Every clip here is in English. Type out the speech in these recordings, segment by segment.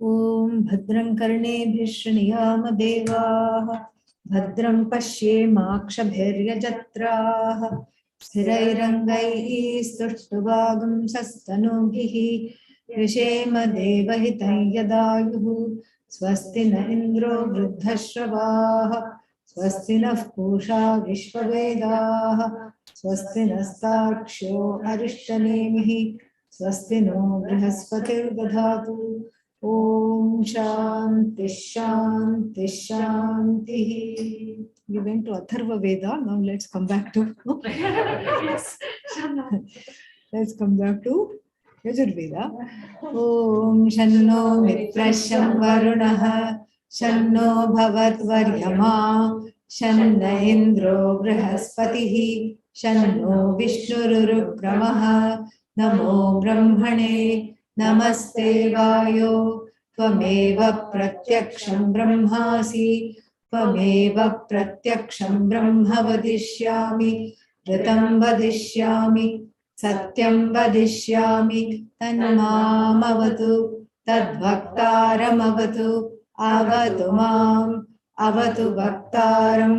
ॐ भद्रं कर्णेभिः शृणुयाम देवाः भद्रं पश्येमाक्षभिर्यजत्राः स्थिरैरङ्गैः स्तुष्टुवागुंसस्तनूभिः विषेम देवहितं यदायुः स्वस्ति न इन्द्रो वृद्धश्रवाः स्वस्ति नः पूषा विश्ववेदाः स्वस्ति नस्तार्क्ष्यो अरिष्टनेमिः स्वस्ति no बृहस्पतिर्दधातु Om Shanti Shanti Shanti. We went to Atharva Veda. Now let's come back to let's come back to Yajurveda. Om Shanno Mitrasham Varunaha Shanno Bhavatvaryama Shanna Indro Brihaspatihi Shanno Vishnururukhramaha Namo Brahmane Namaste Vayo Tvameva Pratyaksham Brahmasi Tvameva Pratyaksham Brahma Vadishyami Ritam Vadishyami Satyam Vadishyami Tanmamavatu Tadbhaktaram Avatu Mam Avatu Bhaktaram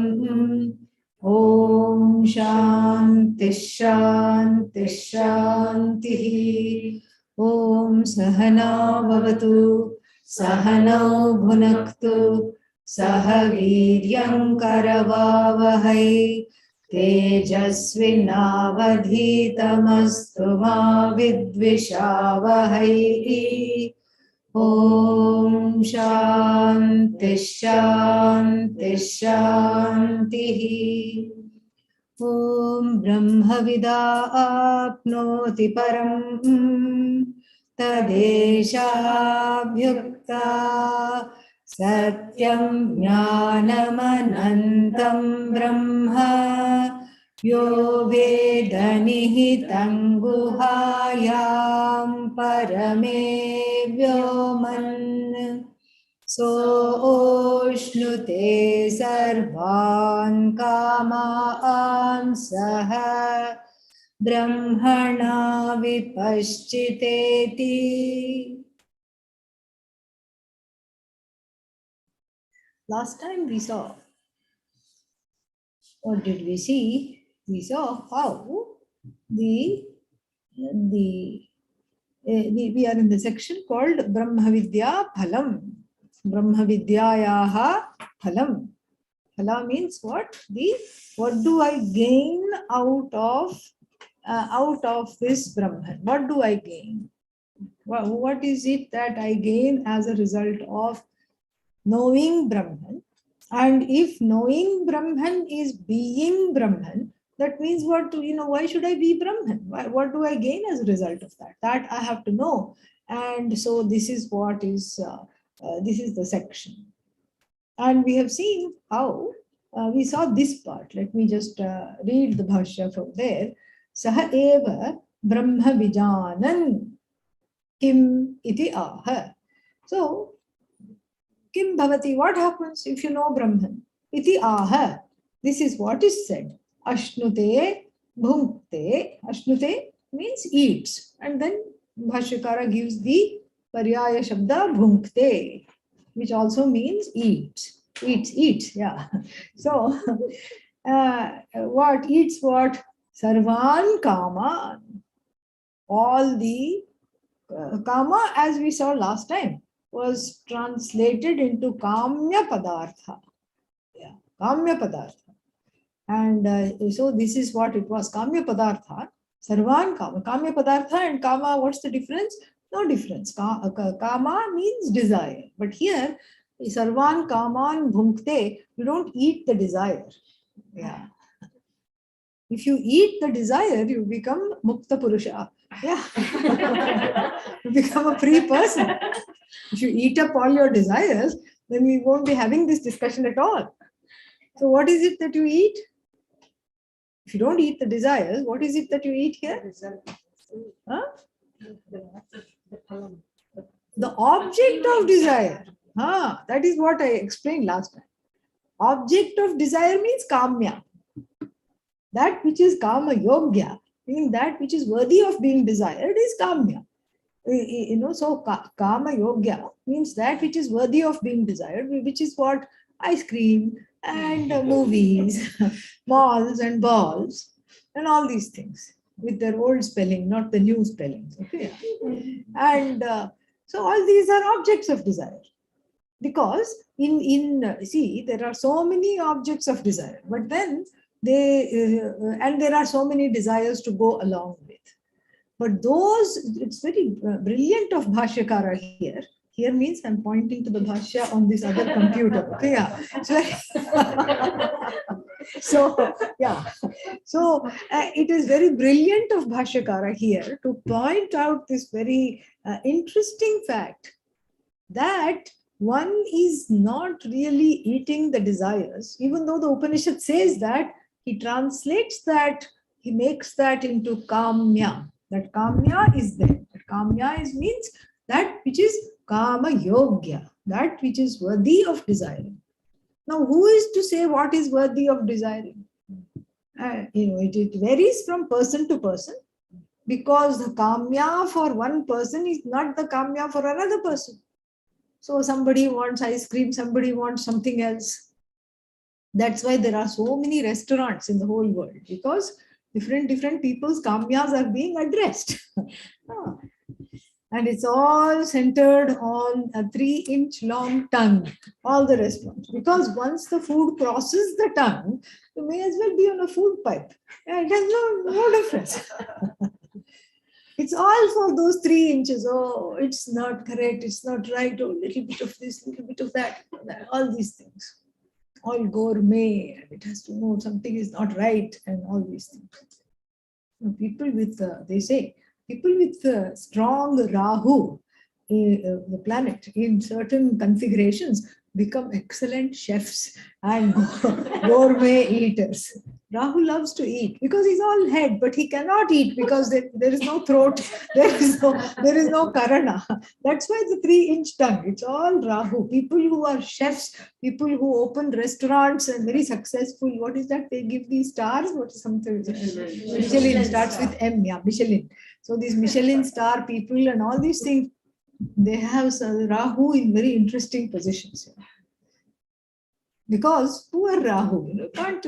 Om Shanti Shanti Shanti Om Sahana Bhavatu Sahano Bhunaktu Sahaviryam Karavavahai Tejasvinavadhitamastu ma vidvishavahai Om Shanti Shanti Shanti Om Brahmavida apnoti param tadeshabhyukta satyam jnanamanantam brahma yo vedanihitam guhayam parame vyoman Soshnute sarvan kamaan saha brahmana vipaschiteti. Last time we saw, what did we see? We saw how we are in the section called Brahmavidya Phalam. Brahmavidyayaha phalam. Phala means what? What do I gain out of this Brahman? What do I gain? What is it that I gain as a result of knowing Brahman? And if knowing Brahman is being Brahman, that means what? Why should I be Brahman? What do I gain as a result of that? That I have to know. And so this is what is. This is the section. And we have seen how we saw this part. Let me just read the Bhashya from there. Saha eva brahma vijanan kim iti aha. So, kim bhavati, what happens if you know Brahman? Iti aha. This is what is said. Ashnute bhunkte. Ashnute means eats. And then Bhashyakara gives the Paryaya Shabda bhunkte, which also means eats, yeah. So, what eats what? Sarvan Kama. All the Kama, as we saw last time, was translated into Kamya Padartha. Yeah, Kamya Padartha. And so this is what it was, Kamya Padartha, Sarvan Kama. Kamya Padartha and Kama, what's the difference? No difference. Kama means desire. But here, Sarvan Kaman Bhunkte, you don't eat the desire. Yeah. If you eat the desire, you become Mukta Purusha. Yeah. You become a free person. If you eat up all your desires, then we won't be having this discussion at all. So what is it that you eat? If you don't eat the desires, what is it that you eat here? Huh? The object of desire. That is what I explained last time. Object of desire means kamya. That which is kama yogya, meaning that which is worthy of being desired, is kamya. So kama yogya means that which is worthy of being desired, which is what ice cream and movies, malls and balls, and all these things with their old spelling, not the new spellings. Okay, and so all these are objects of desire, because see, there are so many objects of desire, but then and there are so many desires to go along with. But those, it's very brilliant of Bhashyakara here. Here means I'm pointing to the Bhashya on this other computer. Okay, yeah. So, yeah. So it is very brilliant of Bhashyakara here to point out this very interesting fact that one is not really eating the desires, even though the Upanishad says that, he translates that, he makes that into kamya. That kamya is there. That kamya means that which is kama yogya, that which is worthy of desiring. Now, who is to say what is worthy of desiring? It varies from person to person, because the kamya for one person is not the kamya for another person. So somebody wants ice cream, somebody wants something else. That's why there are so many restaurants in the whole world, because different people's kamyas are being addressed. And it's all centered on a 3-inch long tongue, all the restaurants. Because once the food crosses the tongue, you may as well be on a food pipe. It has no difference. It's all for those 3 inches. Oh, it's not correct, it's not right. Oh, little bit of this, little bit of that, all these things. All gourmet, and it has to know something is not right, and all these things. People with, they say, people with strong Rahu, the planet, in certain configurations, become excellent chefs and gourmet eaters. Rahu loves to eat because he's all head, but he cannot eat because there is no throat, there is no karana. That's why the 3-inch tongue. It's all Rahu. People who are chefs, people who open restaurants and very successful. What is that? They give these stars. What is something? Michelin starts with M. Yeah, Michelin. So these Michelin star people and all these things, they have Rahu in very interesting positions. Because poor Rahu, can't,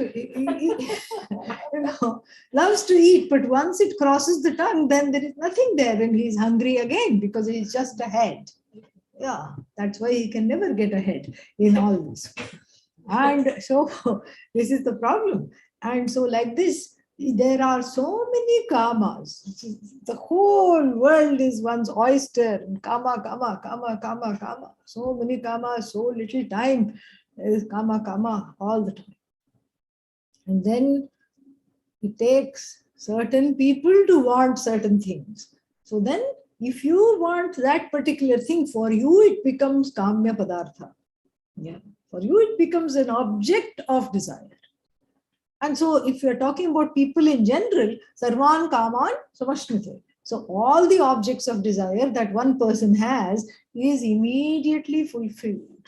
loves to eat, but once it crosses the tongue, then there is nothing there, and he's hungry again because he's just ahead. Yeah, that's why he can never get ahead in all this. And so this is the problem. And so like this, there are so many kamas. The whole world is one's oyster. Kama, kama, kama, kama, kama. So many kamas, so little time. There is kama, kama all the time. And then it takes certain people to want certain things. So then if you want that particular thing, for you it becomes kamya padartha. Yeah. For you it becomes an object of desire. And so if you're talking about people in general, sarvan kaman samashnite. So all the objects of desire that one person has is immediately fulfilled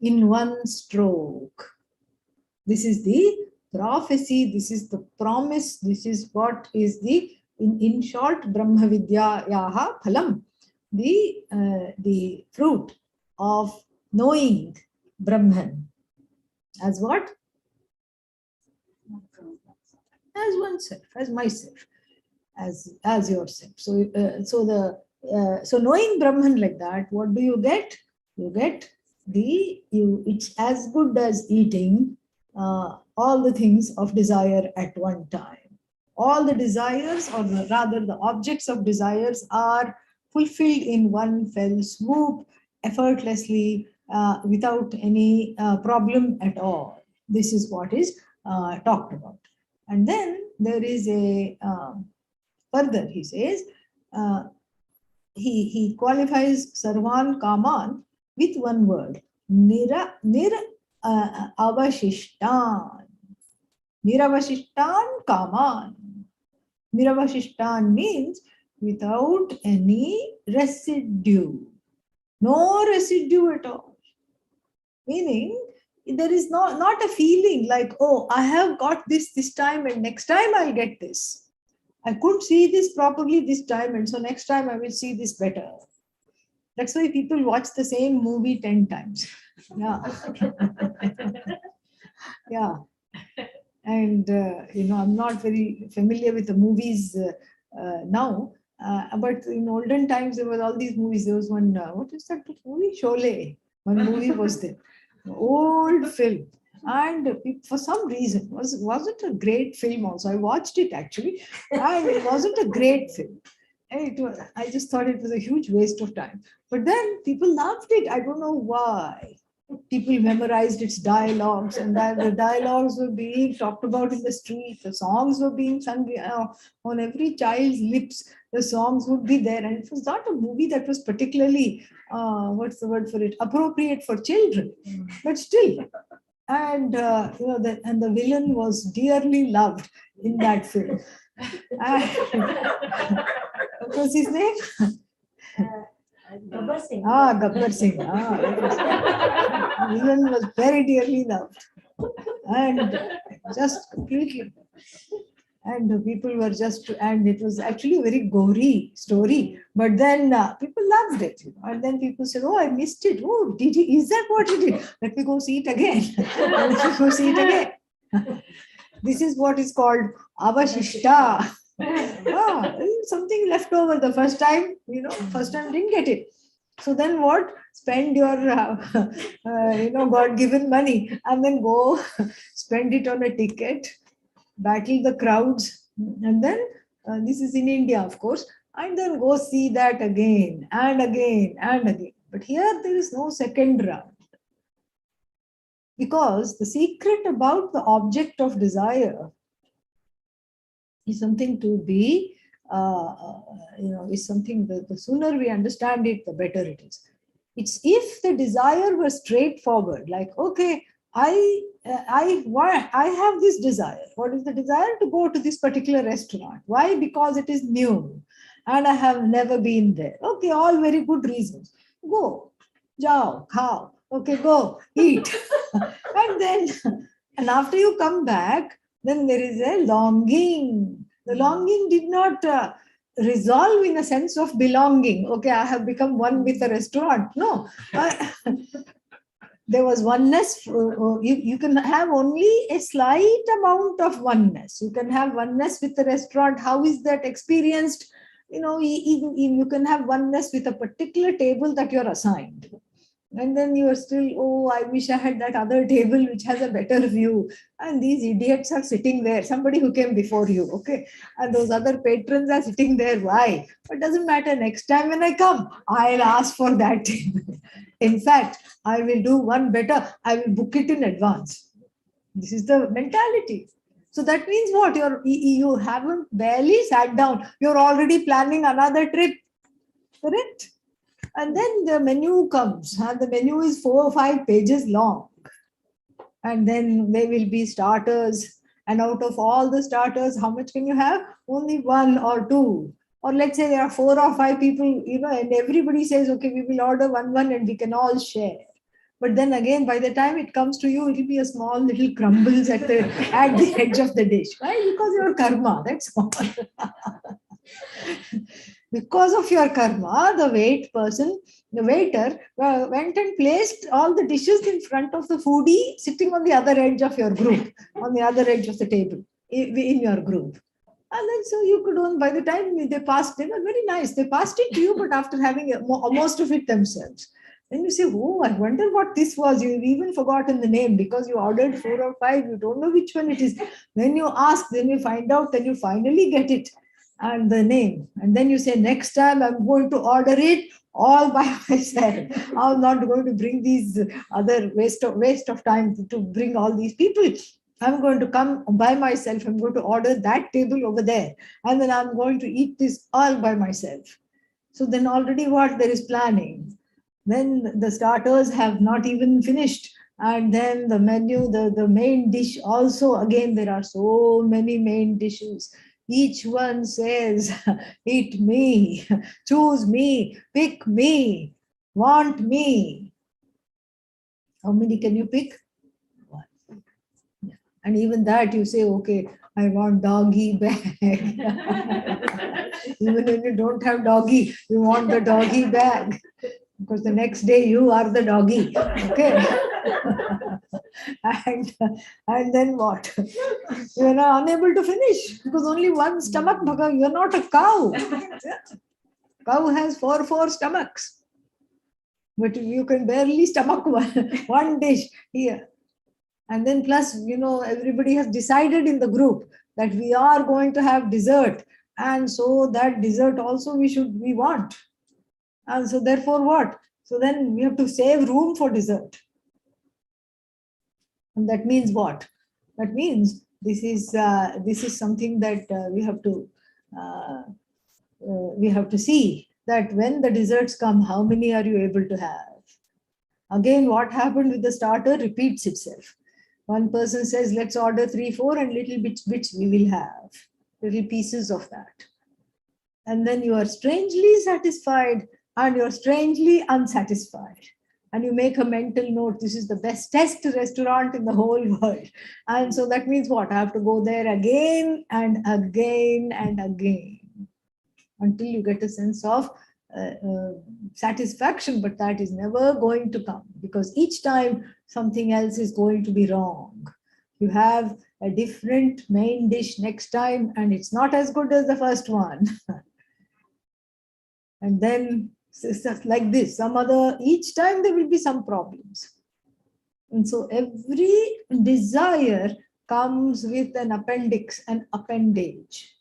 in one stroke. This is the prophecy, this is the promise, this is what is the, in short, Brahma Vidya Yaha Phalam, the fruit of knowing Brahman. As what? As oneself, as myself, as yourself. So so knowing Brahman like that, what do you get? You get it's as good as eating all the things of desire at one time. All the desires, or rather the objects of desires, are fulfilled in one fell swoop, effortlessly, without any problem at all. This is what is talked about. And then there is a further, he says, he qualifies Sarvan Kaman with one word, avashishtan. Niravashishtan Kaman. Niravashishtan means without any residue. No residue at all. Meaning, there is not a feeling like, oh, I have got this time and next time I'll get this. I couldn't see this properly this time, and so next time I will see this better. That's why people watch the same movie 10 times. Yeah. Yeah. And, I'm not very familiar with the movies now. But in olden times, there were all these movies. There was one, what is that movie? Sholay. One movie was there. Old film. And for some reason, wasn't a great film also. I watched it actually. And it wasn't a great film. I just thought it was a huge waste of time. But then people loved it. I don't know why. People memorized its dialogues, and that the dialogues were being talked about in the street. The songs were being sung on every child's lips. The songs would be there, and it was not a movie that was particularly what's the word for it, appropriate for children, but still. And the villain was dearly loved in that film. What was his name? Gabbar Singh. Gabbar Singh. Villain was very dearly loved, and just completely. And the people were and it was actually a very gory story. But then people loved it, and then people said, "Oh, I missed it. Oh, did he? Is that what he did? Let me go see it again. Let me go see it again." This is what is called avashishta. Something left over the first time. First time didn't get it. So then what? Spend your God-given money and then go spend it on a ticket, battle the crowds, and then this is in India, of course, and then go see that again and again and again. But here there is no second round, because the secret about the object of desire is something to be, is something that the sooner we understand it, the better it is. It's if the desire were straightforward, like, okay, I have this desire. What is the desire? To go to this particular restaurant. Why? Because it is new and I have never been there. Okay, all very good reasons. Go, jao, khao. Okay, go, eat. And after you come back, then there is a longing. The longing did not resolve in a sense of belonging. Okay, I have become one with the restaurant. No. There was oneness. You can have only a slight amount of oneness. You can have oneness with the restaurant. How is that experienced? You can have oneness with a particular table that you're assigned. And then you are still, oh, I wish I had that other table which has a better view. And these idiots are sitting there, somebody who came before you, okay? And those other patrons are sitting there. Why? It doesn't matter. Next time when I come, I'll ask for that table. In fact, I will do one better. I will book it in advance. This is the mentality. So that means what? You haven't barely sat down. You're already planning another trip. Correct? And then the menu comes, and the menu is 4 or 5 pages long. And then there will be starters. And out of all the starters, how much can you have? Only 1 or 2. Or let's say there are 4 or 5 people, and everybody says, okay, we will order one, and we can all share. But then again, by the time it comes to you, it will be a small little crumbles at the edge of the dish. Why? Because your karma, that's all. Because of your karma, the waiter went and placed all the dishes in front of the foodie sitting on the other edge of your group, on the other edge of the table in your group. And then so you could by the time they passed, they were very nice. They passed it to you, but after having most of it themselves. Then you say, oh, I wonder what this was. You've even forgotten the name because you ordered 4 or 5. You don't know which one it is. Then you ask, then you find out, then you finally get it and the name. And then you say, next time I'm going to order it all by myself. I'm not going to bring these other waste of time to bring all these people. I'm going to come by myself. I'm going to order that table over there. And then I'm going to eat this all by myself. So then already what? There is planning. Then the starters have not even finished. And then the menu, the main dish also, again, there are so many main dishes. Each one says, eat me, choose me, pick me, want me. How many can you pick? One. And even that you say, okay, I want doggy bag. Even when you don't have doggy, you want the doggy bag. Because the next day you are the doggy. Okay. and then what? You are unable to finish because only one stomach, bhaga. You're not a cow. Cow has four stomachs. But you can barely stomach one dish here. And then plus, everybody has decided in the group that we are going to have dessert. And so that dessert also we want. And so therefore what? So then we have to save room for dessert. And that means what? That means this is something that we have to see that when the desserts come, how many are you able to have? Again, what happened with the starter repeats itself. One person says, let's order 3, 4 and little bits we will have. Little pieces of that. And then you are strangely satisfied and you're strangely unsatisfied. And you make a mental note, this is the bestest restaurant in the whole world. And so that means what? I have to go there again and again and again until you get a sense of satisfaction, but that is never going to come because each time something else is going to be wrong. You have a different main dish next time and it's not as good as the first one. And then it's just like this, each time there will be some problems. And so every desire comes with an appendix, an appendage.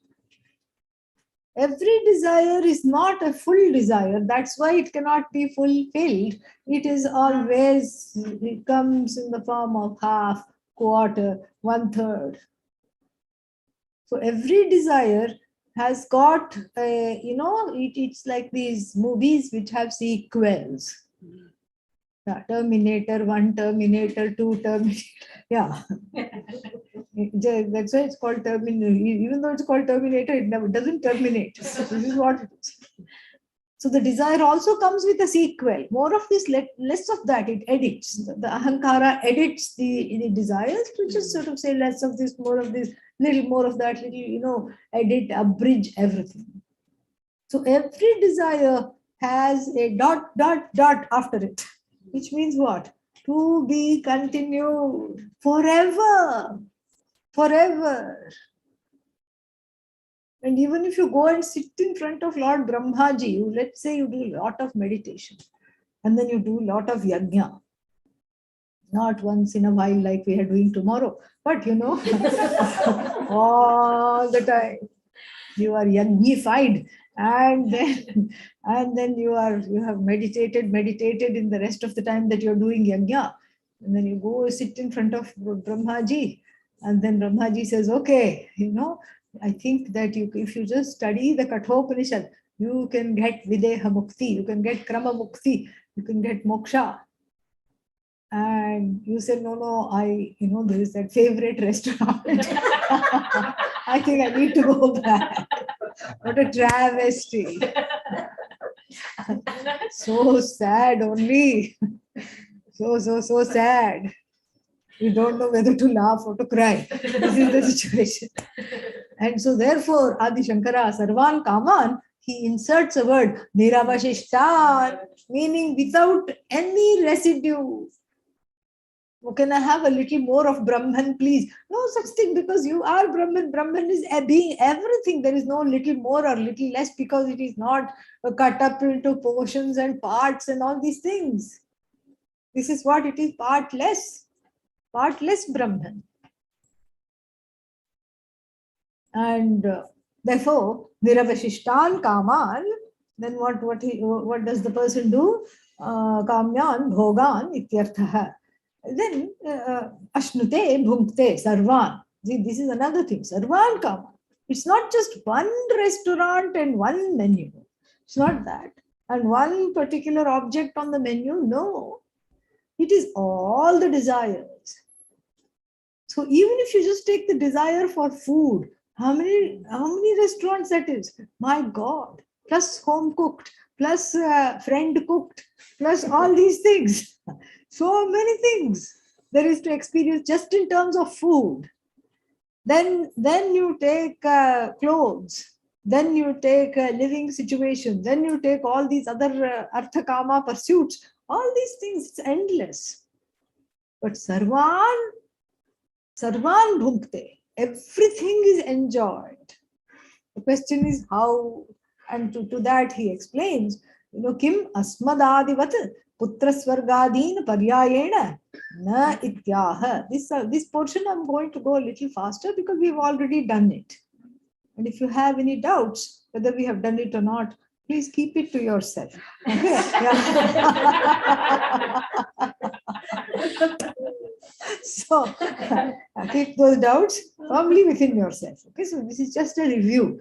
Every desire is not a full desire. That's why it cannot be fulfilled. It comes in the form of half, quarter, 1/3. So every desire has got, it's like these movies which have sequels. Yeah, Terminator 1, Terminator 2, Terminator. Yeah. That's why it's called Terminator. Even though it's called Terminator, it never doesn't terminate. This is what it is. So the desire also comes with a sequel. More of this, less of that. It edits. The ahankara edits the desires to just sort of say less of this, more of this, little more of that, little, edit, abridge everything. So every desire has a ... after it, which means what? To be continued forever. Forever. And even if you go and sit in front of Lord Brahmaji, let's say you do a lot of meditation and then you do a lot of yajna. Not once in a while like we are doing tomorrow, but all the time. You are yajnified and then you have meditated in the rest of the time that you're doing yajna. And then you go sit in front of Brahmaji and then Brahmaji says, okay, I think that if you just study the Kathopanishad, you can get Videha Mukti, you can get Krama Mukti, you can get Moksha. And you said, no, there is that favorite restaurant. I think I need to go back. What a travesty. So sad only. So sad. You don't know whether to laugh or to cry. This is the situation. And so therefore, Adi Shankara, Sarvan Kaman, he inserts a word, Niravashishtan, meaning without any residue. Oh, can I have a little more of Brahman, please? No such thing, because you are Brahman. Brahman is being everything. There is no little more or little less, because it is not cut up into portions and parts and all these things. This is what it is, partless Brahman. And therefore, Niravashishtan Kaman, then what does the person do? Kamyan Bhogan Ityarthaha. Then Ashnute Bhunkte Sarvan. See, this is another thing. Sarvan Kaman. It's not just one restaurant and one menu. It's not that. And one particular object on the menu. No. It is all the desires. So even if you just take the desire for food, how many restaurants that is? My God. Plus home cooked, plus friend cooked, plus all these things. So many things there is to experience just in terms of food. Then you take clothes, then you take living situation, then you take all these other artha kama pursuits, all these things, it's endless. But sarvan bhukte, everything is enjoyed. The question is how, and to that he explains, kim asmadadivat putra swargadin paryayena na ityaha. This portion I'm going to go a little faster because we've already done it. And if you have any doubts whether we have done it or not, please keep it to yourself. Okay? Yeah. So keep those doubts firmly within yourself. Okay, so this is just a review.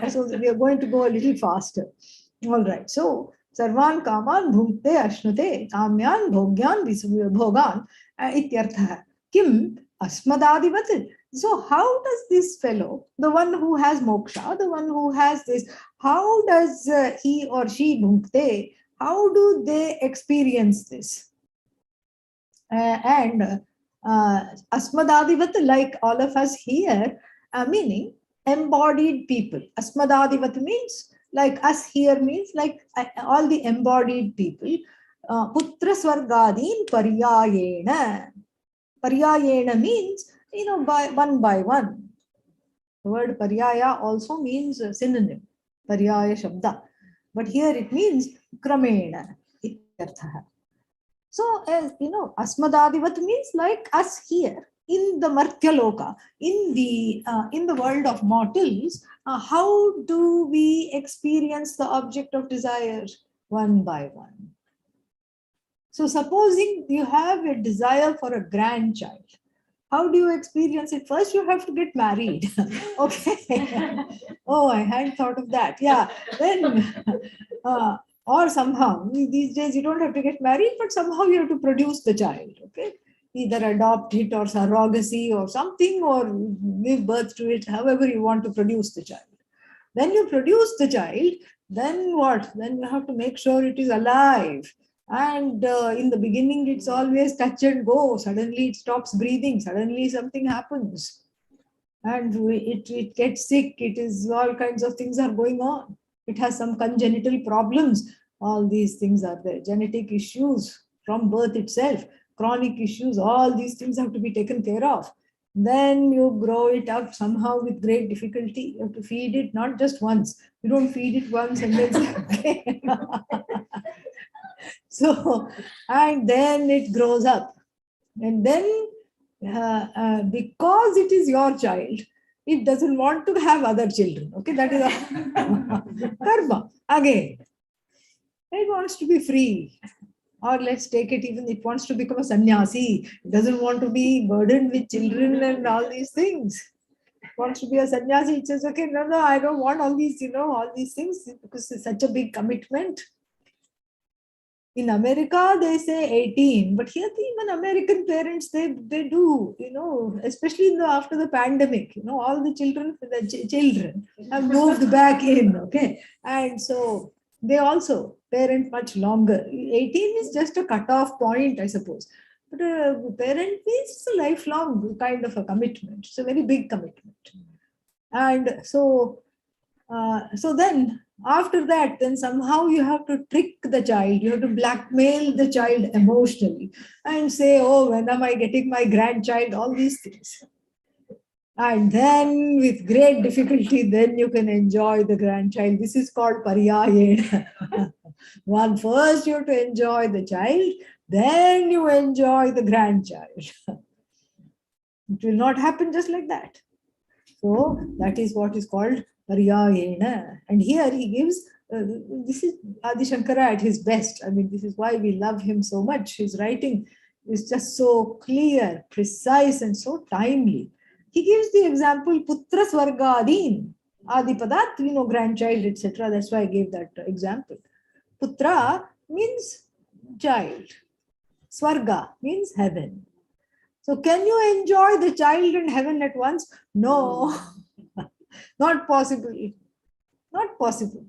So we are going to go a little faster. All right. So sarvan kaman bhukte ashnute kamyan bhogyan bhogan ityartha kim asmadadivat. So how does this fellow, the one who has moksha, the one who has this, how does he or she bhukte, how do they experience this? And asmadadivat, like all of us here, meaning embodied people. Asmadadivat means like us here, means like all the embodied people. Putra swargadin paryayena. Paryayena means, by one. The word paryaya also means a synonym, paryaya shabda. But here it means kramena. So, asmadadivat means like us here in the Martyaloka, in the world of mortals. How do we experience the object of desire? One by one. So, supposing you have a desire for a grandchild, how do you experience it? First, you have to get married. Okay. Oh, I hadn't thought of that. Yeah. Then, or somehow, these days you don't have to get married, but somehow you have to produce the child. Okay. Either adopt it or surrogacy or something, or give birth to it, however you want to produce the child. Then you produce the child, then what? Then you have to make sure it is alive. And in the beginning, it's always touch and go. Suddenly it stops breathing. Suddenly something happens. And it gets sick. It is all kinds of things are going on. It has some congenital problems. All these things are there. Genetic issues from birth itself, chronic issues, all these things have to be taken care of. Then you grow it up somehow with great difficulty. You have to feed it not just once. You don't feed it once and then say, okay. So, and then it grows up. And then, because it is your child, it doesn't want to have other children. Okay, that is a karma. Again, it wants to be free. Or let's take it, even it wants to become a sannyasi. It doesn't want to be burdened with children and all these things. It wants to be a sannyasi. It says, okay, no, I don't want all these, all these things because it's such a big commitment. In America, they say 18, but here even American parents, they do, especially after the pandemic, all the children have moved back in, okay? And so they also parent much longer. 18 is just a cutoff point, I suppose. But a parent means a lifelong kind of a commitment. It's a very big commitment. And so then after that, then somehow you have to trick the child, you have to blackmail the child emotionally and say, oh, when am I getting my grandchild, all these things. And then with great difficulty, then you can enjoy the grandchild. This is called paryayena. One, first you have to enjoy the child, then you enjoy the grandchild. It will not happen just like that. So that is what is called paryayena. And here he gives, this is Adi Shankara at his best. I mean, this is why we love him so much. His writing is just so clear, precise, and so timely. He gives the example, putra swargadin, adipadat, grandchild, etc. That's why I gave that example. Putra means child. Swarga means heaven. So can you enjoy the child and heaven at once? No, not possible. Not possible.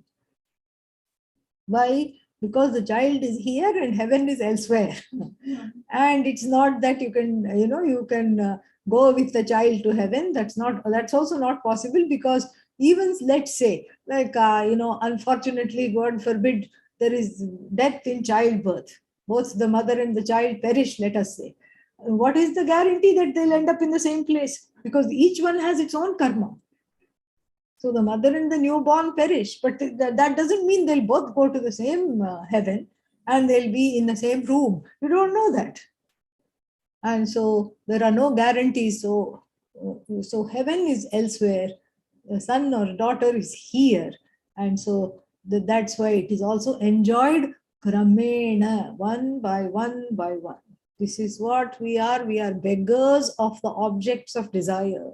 Why? Because the child is here and heaven is elsewhere. And it's not that you can, go with the child to heaven. That's also not possible, because even, let's say, like, unfortunately, God forbid, there is death in childbirth. Both the mother and the child perish, let us say. What is the guarantee that they'll end up in the same place? Because each one has its own karma. So the mother and the newborn perish, but that doesn't mean they'll both go to the same heaven and they'll be in the same room. You don't know that. And so there are no guarantees. So heaven is elsewhere. The son or daughter is here. And so that's why it is also enjoyed kramena, one by one by one. This is what we are. We are beggars of the objects of desire.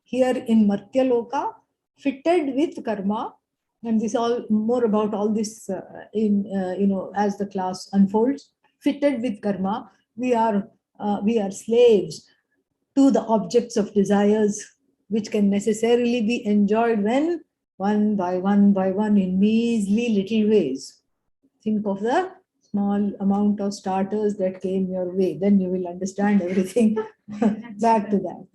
Here in Martyaloka, fitted with karma, and this all more about all this as the class unfolds. Fitted with karma, we are slaves to the objects of desires, which can necessarily be enjoyed when one by one in measly little ways. Think of the small amount of starters that came your way, then you will understand everything. Back to that.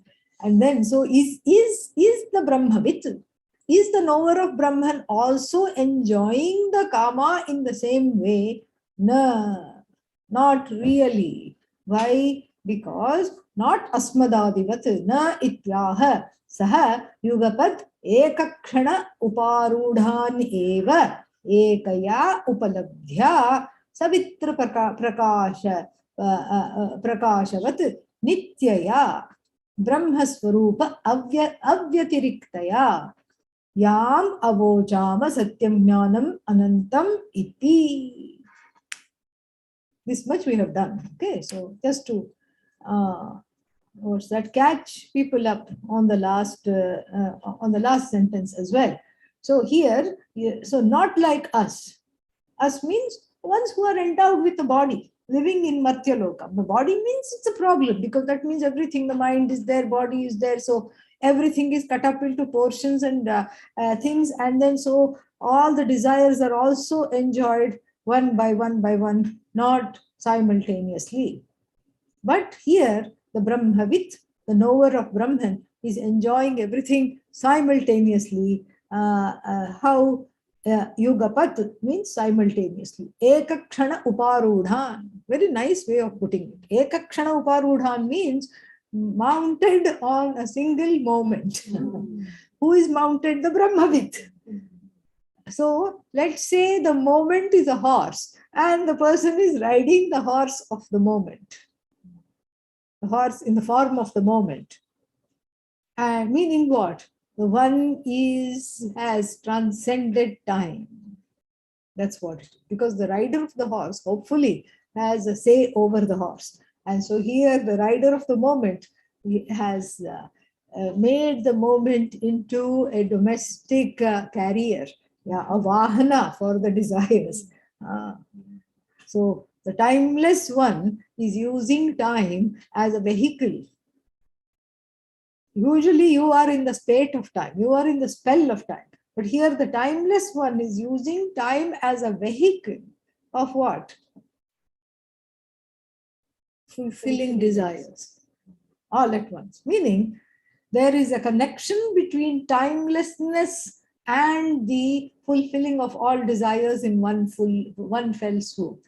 And then, so is the Brahmavit, is the knower of Brahman also enjoying the Kama in the same way? No, not really. Why? Because not asmadadivat, na ityaha, saha yugapat ekakshana uparudhan eva ekaya upalabdhya savitra prakashavat nityaya Brahmswaroop अव्यतिरिक्तया याम अवोचाम सत्यम ज्ञानम अनंतम इति. This much we have done. Okay, so just to what's that, catch people up on the last sentence as well. So here, so not like us. Us means ones who are endowed with a body, living in Martyaloka. The body means it's a problem, because that means everything, the mind is there, body is there, so everything is cut up into portions and things, and then so all the desires are also enjoyed one by one, not simultaneously. But here, the Brahmavit, the knower of Brahman, is enjoying everything simultaneously. How Yugapat means simultaneously. Ekakshana uparudhan. Very nice way of putting it. Ekakshana uparudhan means mounted on a single moment. Who is mounted? The Brahmavit. So let's say the moment is a horse and the person is riding the horse of the moment. The horse in the form of the moment. And meaning what? The one has transcended time. That's what it is. Because the rider of the horse, hopefully, has a say over the horse. And so here, the rider of the moment has made the moment into a domestic carrier, a vahana for the desires. So the timeless one is using time as a vehicle. Usually you are in the spate of time, you are in the spell of time. But here the timeless one is using time as a vehicle of what? Fulfilling desires all at once. Meaning there is a connection between timelessness and the fulfilling of all desires in one fell swoop.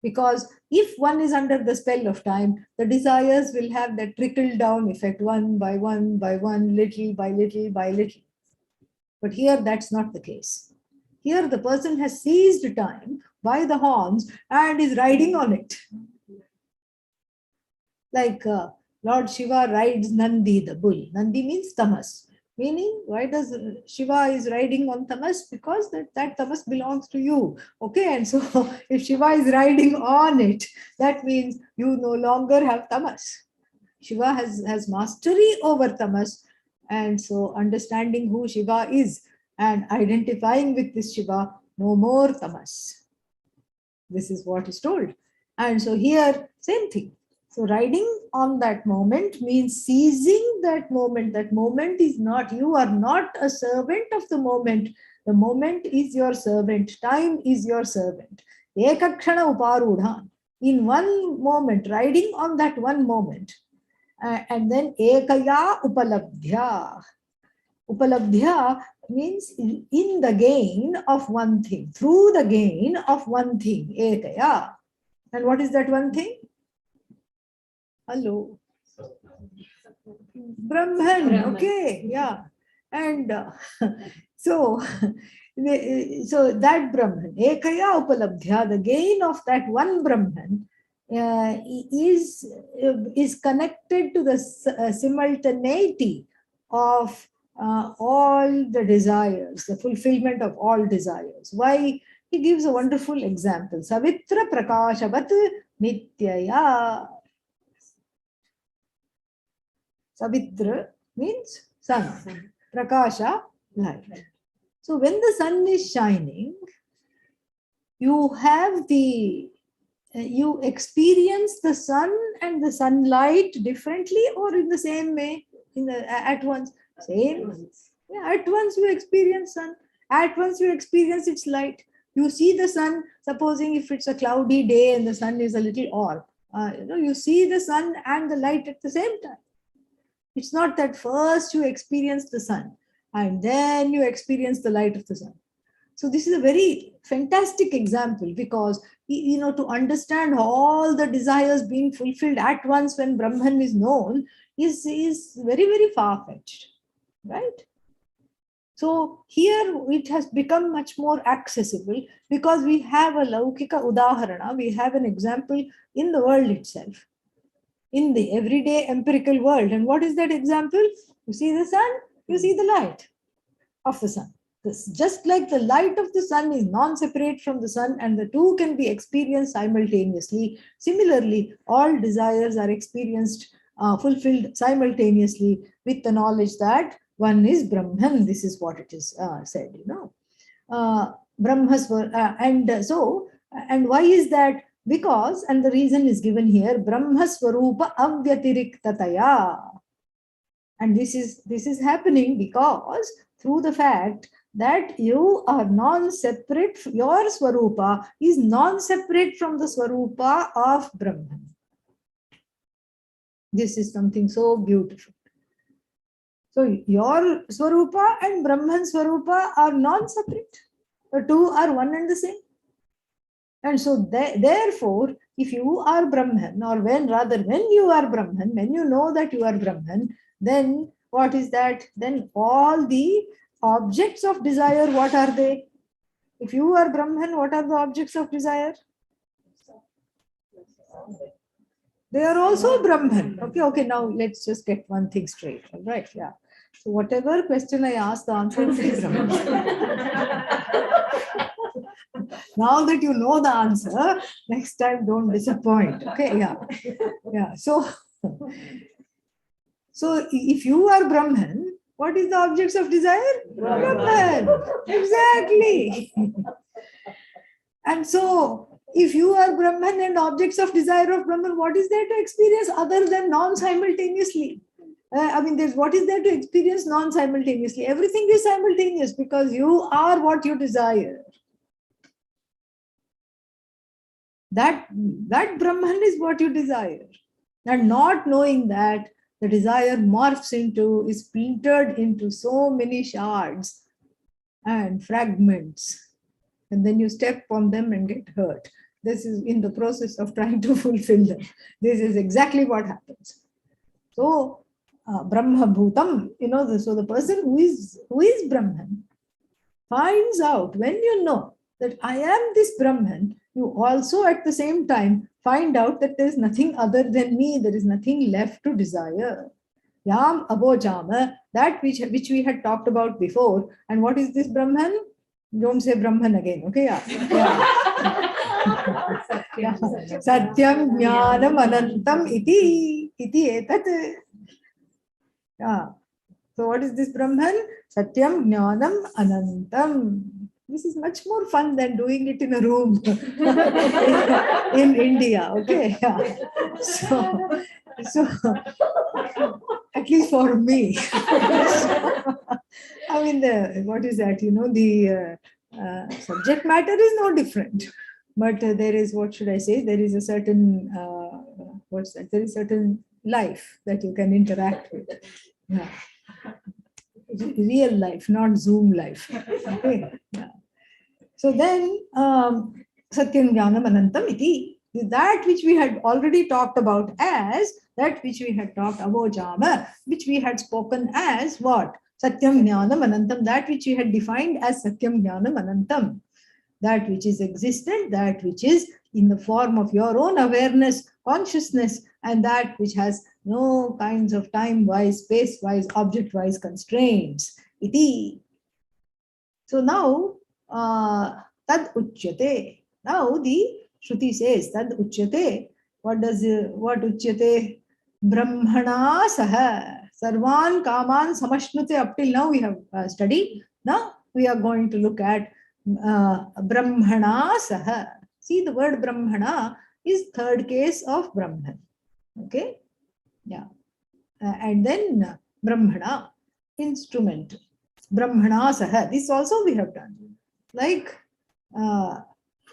Because if one is under the spell of time, the desires will have that trickle-down effect, one by one, little by little by little. But here, that's not the case. Here, the person has seized time by the horns and is riding on it. Like Lord Shiva rides Nandi, the bull. Nandi means tamas. Meaning, why does Shiva is riding on tamas? Because that tamas belongs to you. Okay, and so if Shiva is riding on it, that means you no longer have tamas. Shiva has mastery over tamas. And so understanding who Shiva is and identifying with this Shiva, no more tamas. This is what is told. And so here, same thing. So riding on that moment means seizing that moment. That moment is not, you are not a servant of the moment. The moment is your servant. Time is your servant. Ekakshana uparudhan. In one moment, riding on that one moment. And then ekaya upalabdhya. Upalabdhya means in the gain of one thing, through the gain of one thing, ekaya. And what is that one thing? Hello. Brahman, okay, yeah. And so, that Brahman, ekaya upalabdhya, the gain of that one Brahman, is connected to the simultaneity of all the desires, the fulfillment of all desires. Why? He gives a wonderful example. Savitra prakashavat nityaya. Savitra means sun, prakasha, light. So when the sun is shining, you experience the sun and the sunlight differently or in the same way, at once. Same. Yeah, at once you experience sun. At once you experience its light. You see the sun, supposing if it's a cloudy day and the sun is a little off, you see the sun and the light at the same time. It's not that first you experience the sun and then you experience the light of the sun. So this is a very fantastic example because, to understand all the desires being fulfilled at once when Brahman is known is very, very far-fetched, right? So here it has become much more accessible because we have a laukika udaharana, we have an example in the world itself, in the everyday empirical world. And what is that example? You see the sun, you see the light of the sun. Just like the light of the sun is non-separate from the sun and the two can be experienced simultaneously, similarly, all desires are experienced, fulfilled simultaneously with the knowledge that one is Brahman. This is what it is said, Brahmaswar. And why is that? Because, and the reason is given here, Brahmaswarupa avyatiriktaya. And this is happening because through the fact that you are non-separate, your Swarupa is non-separate from the Swarupa of Brahman. This is something so beautiful. So your Swarupa and Brahman Swarupa are non-separate. The two are one and the same. And so therefore, if you are Brahman, or when you are Brahman, when you know that you are Brahman, then what is that? Then all the objects of desire, what are they? If you are Brahman, what are the objects of desire? They are also Brahman. Okay, now let's just get one thing straight. All right, yeah. So whatever question I ask, the answer is Brahman. Now that you know the answer, next time don't disappoint. Okay, yeah. So if you are Brahman, what is the objects of desire? Brahman. Exactly. And so, if you are Brahman and objects of desire of Brahman, what is there to experience other than non-simultaneously? What is there to experience non-simultaneously? Everything is simultaneous because you are what you desire. That Brahman is what you desire. And not knowing that, the desire is splintered into so many shards and fragments. And then you step on them and get hurt. This is in the process of trying to fulfill them. This is exactly what happens. So, Brahma Bhutam, so the person who is Brahman finds out, when you know that I am this Brahman, you also at the same time find out that there is nothing other than me, there is nothing left to desire. Yam abojama, that which we had talked about before. And what is this Brahman? Don't say Brahman again, okay? Yeah. Satyam jnanam anantam iti etat. Yeah. So what is this Brahman? Satyam jnanam anantam. This is much more fun than doing it in a room in India, okay? Yeah. So at least for me. What is that? The subject matter is no different, but there is, what should I say? There is a certain, There is certain life that you can interact with. Yeah. Real life, not Zoom life. Okay. Yeah. So then, Satyam Jnanam Anantam iti, that which we had already talked about as, that which we had talked avojama, which we had spoken as what? Satyam Jnanam Anantam, that which we had defined as Satyam Jnanam Anantam, that which is existent, that which is in the form of your own awareness, consciousness, and that which has no kinds of time-wise, space-wise, object-wise constraints. Iti. So now, tad uchyate. Now the Shruti says tad uchyate. What uchyate? Brahmana saha. Sarvan kaman samashnute. Up till now we have studied. Now we are going to look at Brahmana saha. See, the word Brahmana is third case of Brahman. Okay? Yeah. And then Brahmana, instrument. Brahmana saha. This also we have done. Like,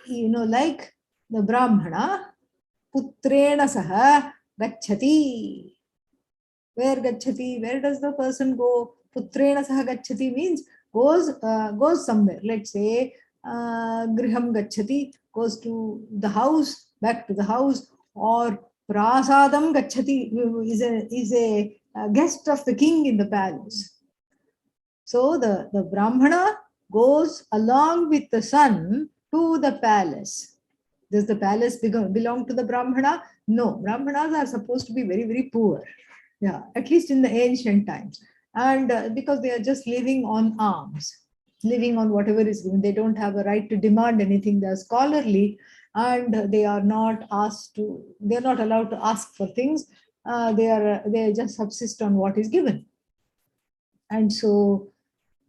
like the Brahmana, putrena saha gacchati. Where gacchati? Where does the person go? Putrena saha gacchati means goes somewhere. Let's say griham gacchati, goes to the house, back to the house, or prasadam gacchati is a guest of the king in the palace. So the Brahmana goes along with the son to the palace. Does the palace belong to the Brahmana? No, Brahmanas are supposed to be very, very poor. Yeah, at least in the ancient times. And because they are just living on alms, living on whatever is given, they don't have a right to demand anything. They are scholarly, and they are not allowed to ask for things. They just subsist on what is given. And so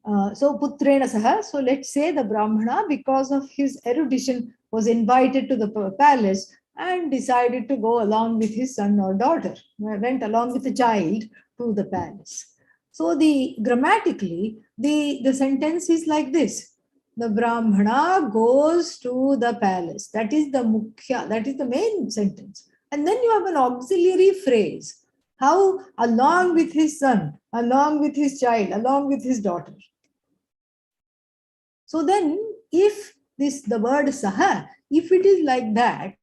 putrena saha. So let's say the Brahmana, because of his erudition, was invited to the palace and decided to go along with his son or daughter, went along with the child to the palace. So grammatically, the sentence is like this. The Brahmana goes to the palace. That is the mukhya, that is the main sentence. And then you have an auxiliary phrase. How? Along with his son, along with his child, along with his daughter. So then, if the word saha, if it is like that,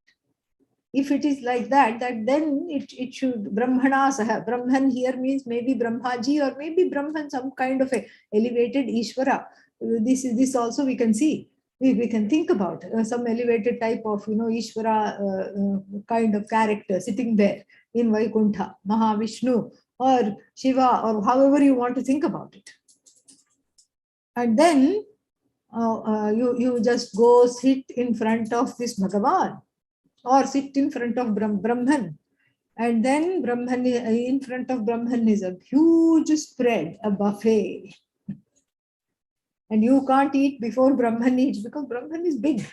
that then it should Brahmana saha. Brahman here means maybe Brahmaji or maybe Brahman, some kind of a elevated Ishvara. This also we can see. We can think about some elevated type of Ishvara kind of character sitting there in Vaikuntha, Mahavishnu or Shiva, or however you want to think about it. And then you just go sit in front of this Bhagavan, or sit in front of Brahman. And then Brahman, in front of Brahman is a huge spread, a buffet. And you can't eat before Brahman eats, because Brahman is big.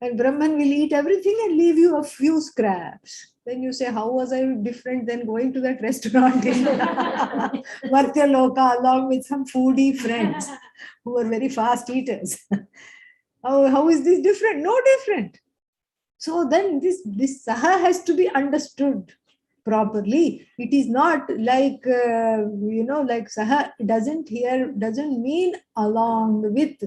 And Brahman will eat everything and leave you a few scraps. Then you say, how was I different than going to that restaurant in Martya Loka along with some foodie friends who were very fast eaters? How is this different? No different. So then this saha has to be understood properly. It is not like, like saha doesn't mean along with.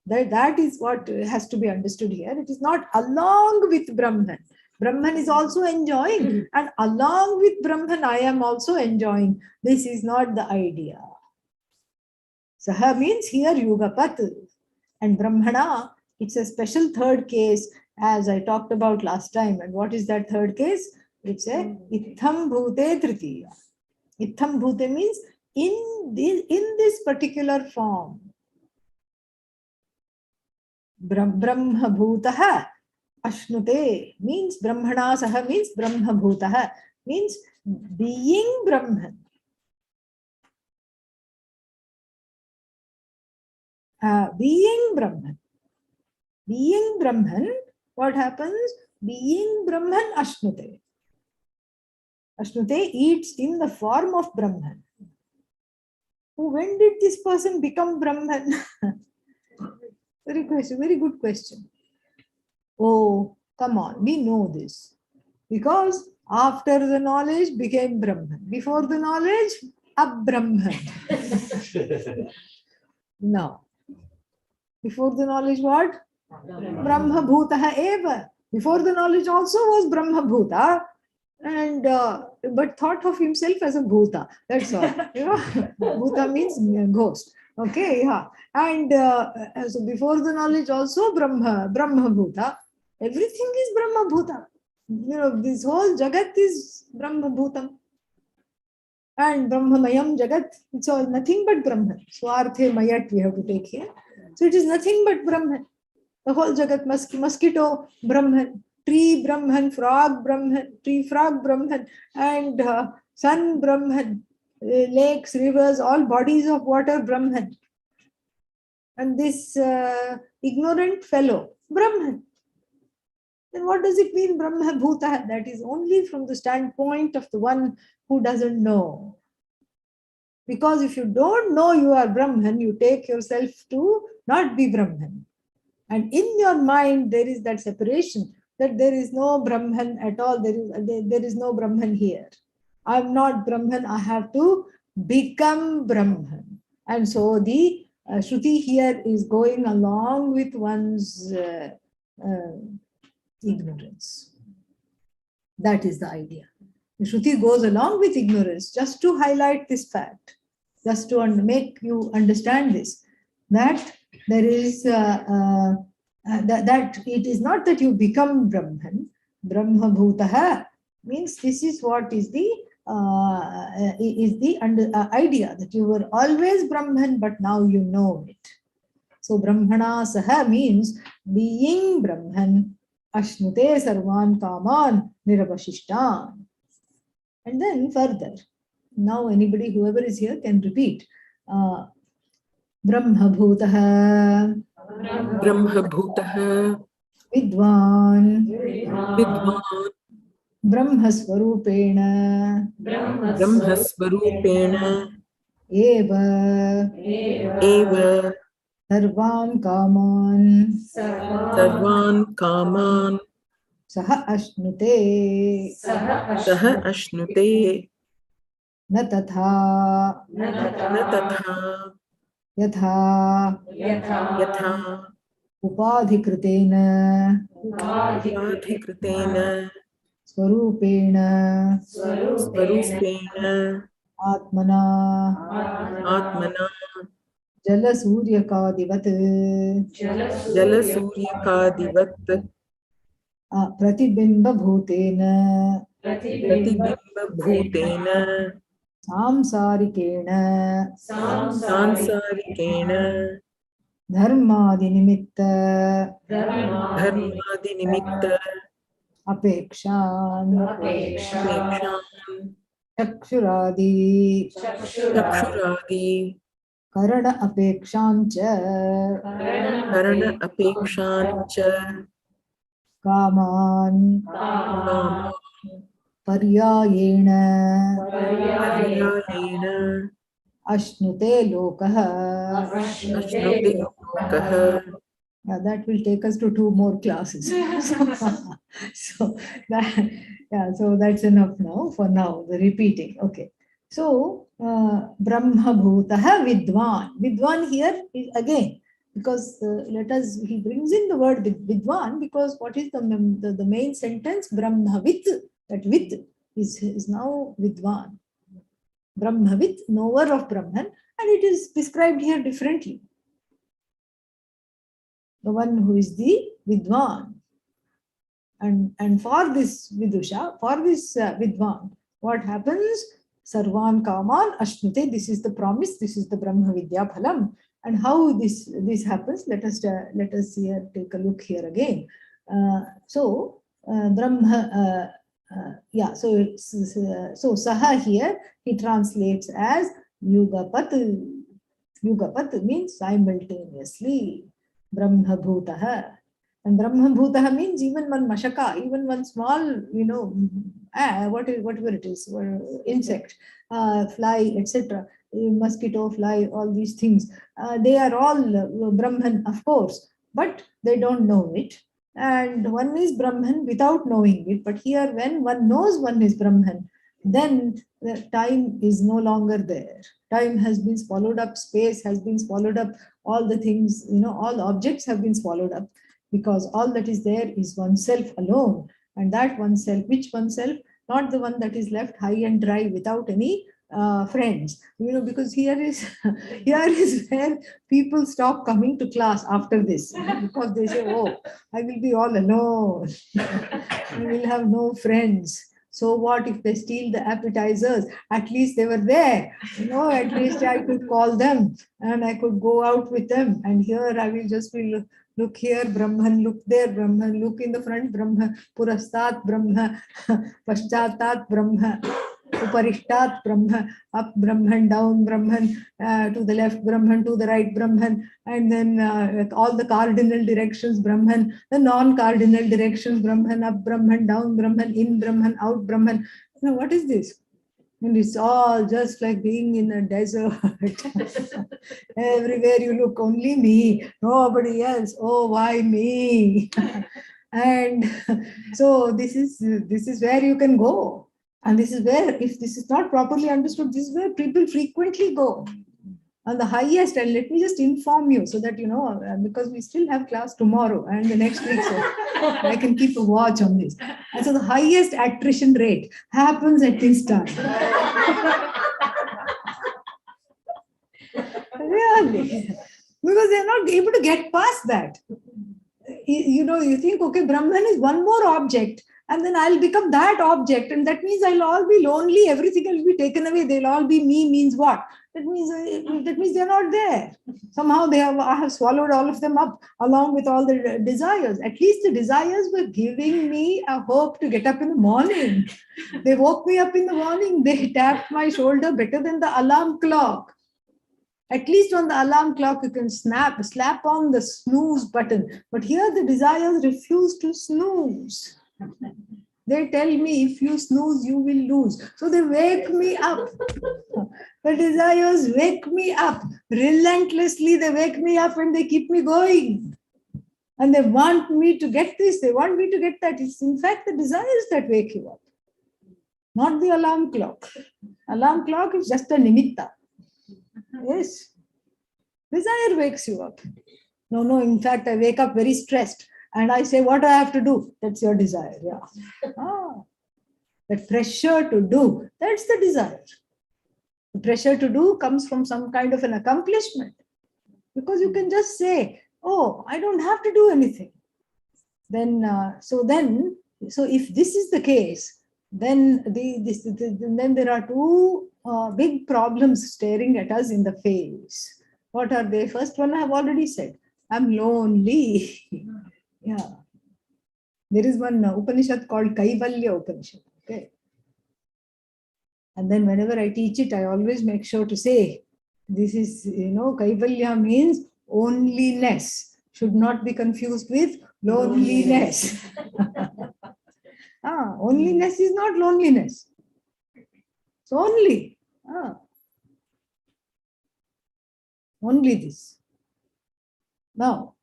That is what has to be understood here. It is not along with Brahman. Brahman is also enjoying, and along with Brahman, I am also enjoying. This is not the idea. Saha means here Yugapat, and Brahmana, it's a special third case, as I talked about last time. And what is that third case? It's a Itham Bhute Tritiya. Itham Bhute means in this particular form. Brahma Bhutaha Ashnute means Brahmana Saha means Brahma Bhutaha means being Brahman. Being Brahman. Being Brahman, what happens? Being Brahman Ashnute. Ashnute eats in the form of Brahman. When did this person become Brahman? Very good question. Oh, Come on, we know this. Because after the knowledge became Brahman. Before the knowledge, Abrahman. No. Before the knowledge, what? Brahma Bhutaha Eva. Before the knowledge also was Brahma Bhuta. And but thought of himself as a Bhuta. That's all. You know, Bhuta means ghost. Okay, yeah. And so before the knowledge also Brahma Bhuta. Everything is Brahma Bhuta. You know, this whole Jagat is Brahma Bhutam. And Brahmamayam Jagat, it's all nothing but Brahman. Swarthe Mayat we have to take here. So it is nothing but Brahman. The whole Jagat, mosquito Brahman, tree Brahman, frog Brahman, tree frog Brahman, and sun Brahman, lakes, rivers, all bodies of water Brahman. And this ignorant fellow, Brahman. Then what does it mean, Brahma Bhuta? That is only from the standpoint of the one who doesn't know. Because if you don't know you are Brahman, you take yourself to not be Brahman. And in your mind, there is that separation that there is no Brahman at all. There is no Brahman here. I'm not Brahman. I have to become Brahman. And so the Shruti here is going along with one's ignorance. That is the idea. The Shruti goes along with ignorance just to highlight this fact, just to make you understand this, that there is that it is not that you become Brahman. Brahma Bhutaha means this is what is the idea that you were always Brahman, but now you know it. So Brahmana Saha means being Brahman. Ashnute Sarvan Kaman Nirabashishtan. And then further, now anybody, whoever is here, can repeat. Brahma Bhutaha. Brahma Bhutaha. Vidwan. Vidwan. Brahma Swarupena. Brahma Swarupena. Eva. Sarvan Kaman. Sarvan Kaman. Saha Ashnute. Na tatha. Yatha. Upadhikritena. Swarupena. Atmana. Jala Suryakadivat. Pratibimba Bhutena. Samsarikena. Dharmadinimitta. Apekshan. Chakshuradi. Karana apekshancha. Kaman. Paryayena. Ashnute Lokaha. Yeah, that will take us to 2 more classes. so that's enough now for now, the repeating. Okay. So Brahma Bhutaha Vidwan. Vidwan here is again, because he brings in the word Vidwan, because what is the main sentence? Brahmavit. That Vid is now Vidwan. Brahmavit, knower of Brahman, and it is described here differently. The one who is the Vidwan. And for this Vidusha, for this Vidwan, what happens? Sarvan Kaman Ashnute, this is the promise, this is the Brahma Vidya Phalam. And how this happens, let us here take a look here again. Brahma, so Saha here, he translates as Yugapat. Yugapat means simultaneously. Brahma Bhutaha. And Brahma Bhutaha means even one mashaka, even one small, whatever it is, insect, fly, etc., mosquito, fly, all these things. They are all Brahman, of course, but they don't know it. and one is Brahman without knowing it. But here, when one knows one is Brahman, then the time is no longer there. Time has been swallowed up, space has been swallowed up, all the things, all objects have been swallowed up, because all that is there is oneself alone. And that oneself, which oneself? Not the one that is left high and dry without any friends, because here is here is where people stop coming to class after this, because they say, oh, I will be all alone. I will have no friends. So what if they steal the appetizers? At least they were there. At least I could call them and I could go out with them. And here I will just be look here, Brahman, look there, Brahman, look in the front, Brahman, Purastat, Brahma, Pashchatat, Brahma, Uparishtat, Brahma, up Brahman, down Brahman, to the left Brahman, to the right Brahman, and then all the cardinal directions Brahman, the non-cardinal directions Brahman, up Brahman, down Brahman, in Brahman, out Brahman. What is this? And it's all just like being in a desert. Everywhere you look, only me, nobody else. Oh, why me? And so this is where you can go. And this is where, if this is not properly understood, this is where people frequently go. And the highest, and let me just inform you so that because we still have class tomorrow and the next week, so I can keep a watch on this. And so the highest attrition rate happens at this time. Really, because they're not able to get past that. You think, okay, Brahman is one more object, and then I'll become that object, and that means I'll all be lonely, everything will be taken away, they'll all be me. Means what? That means they're not there. Somehow I have swallowed all of them up along with all the desires. At least the desires were giving me a hope to get up in the morning. They woke me up in the morning. They tapped my shoulder better than the alarm clock. At least on the alarm clock, you can slap on the snooze button. But here the desires refuse to snooze. They tell me, if you snooze, you will lose. So they wake me up. The desires wake me up. Relentlessly, they wake me up and they keep me going. And they want me to get this, they want me to get that. It's in fact the desires that wake you up, not the alarm clock. Alarm clock is just a nimitta. Yes. Desire wakes you up. No, in fact, I wake up very stressed and I say, what do I have to do? That's your desire. Yeah. That pressure to do, that's the desire. The pressure to do comes from some kind of an accomplishment. Because you can just say, oh, I don't have to do anything. Then, so if this is the case, then then there are two big problems staring at us in the face. What are they? First one I have already said. I'm lonely. Yeah. There is one Upanishad called Kaivalya Upanishad. Okay. And then whenever I teach it, I always make sure to say, this is, Kaivalya means onlyness. Should not be confused with loneliness. Onlyness is not loneliness. It's only. Only this. Now,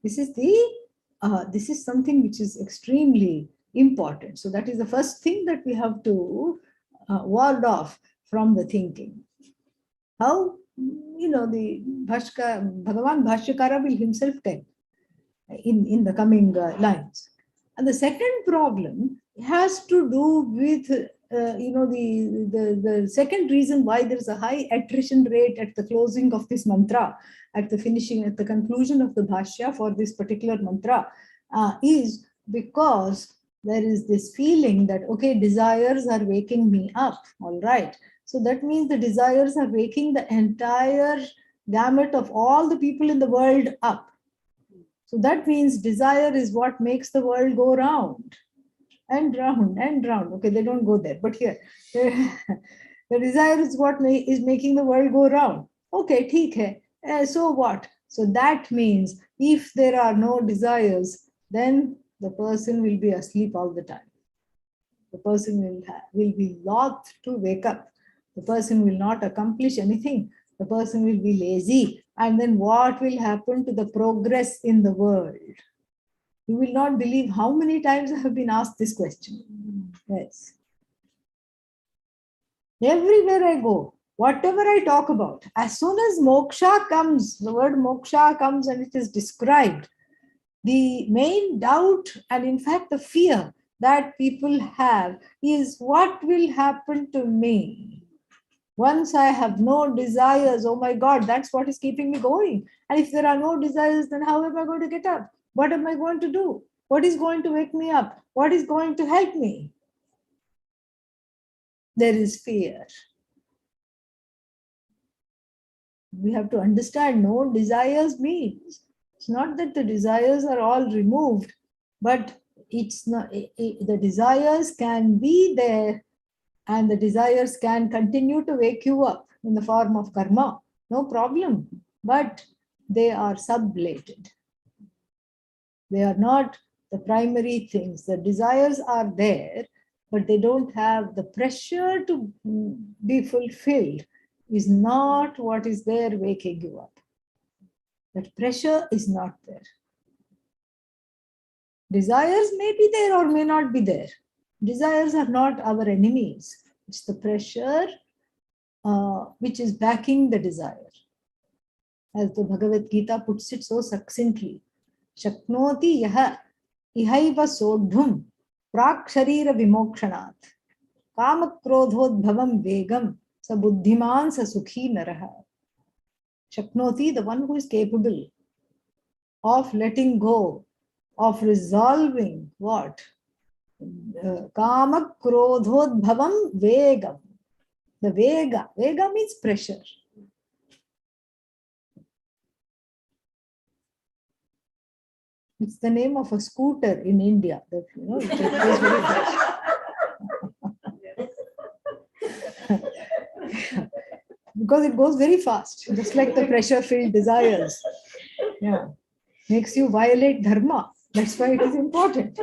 this is something which is extremely important. So that is the first thing that we have to ward off from the thinking. How, the Bhagavan Bhashyakara will himself tell in the coming lines. And the second problem has to do with, the second reason why there is a high attrition rate at the closing of this mantra, at the conclusion of the Bhashya for this particular mantra, is because there is this feeling that, okay, desires are waking me up, all right. So that means the desires are waking the entire gamut of all the people in the world up. So that means desire is what makes the world go round and round and round. Okay, they don't go there, but here, the desire is what is making the world go round. Okay, theek hai. So what? So that means if there are no desires, then the person will be asleep all the time. The person will be loath to wake up. The person will not accomplish anything. The person will be lazy. And then what will happen to the progress in the world? You will not believe how many times I have been asked this question. Yes. Everywhere I go, whatever I talk about, as soon as moksha comes, the word moksha comes and it is described, the main doubt and in fact the fear that people have is what will happen to me once I have no desires. Oh my God, that's what is keeping me going. And if there are no desires, then how am I going to get up? What am I going to do? What is going to wake me up? What is going to help me? There is fear. We have to understand no desires means it's not that the desires are all removed, but it's not the desires can be there and the desires can continue to wake you up in the form of karma, no problem, but they are sublated. They are not the primary things. The desires are there, but they don't have the pressure to be fulfilled is not what is there waking you up. That pressure is not there. Desires may be there or may not be there. Desires are not our enemies. It's the pressure which is backing the desire. As the Bhagavad Gita puts it so succinctly, Shaknoti yaha ihaiva sodhum prak sharira vimokshanat kamakrodhodbhavam vegam sa buddhiman sa sukhi naraha. Shaknoti, the one who is capable of letting go, of resolving what? Kamakrodhodbhavam vegam. The vega. Vega means pressure. It's the name of a scooter in India. That, it goes very fast. Because it goes very fast, just like the pressure-filled desires. Yeah. Makes you violate dharma. That's why it is important.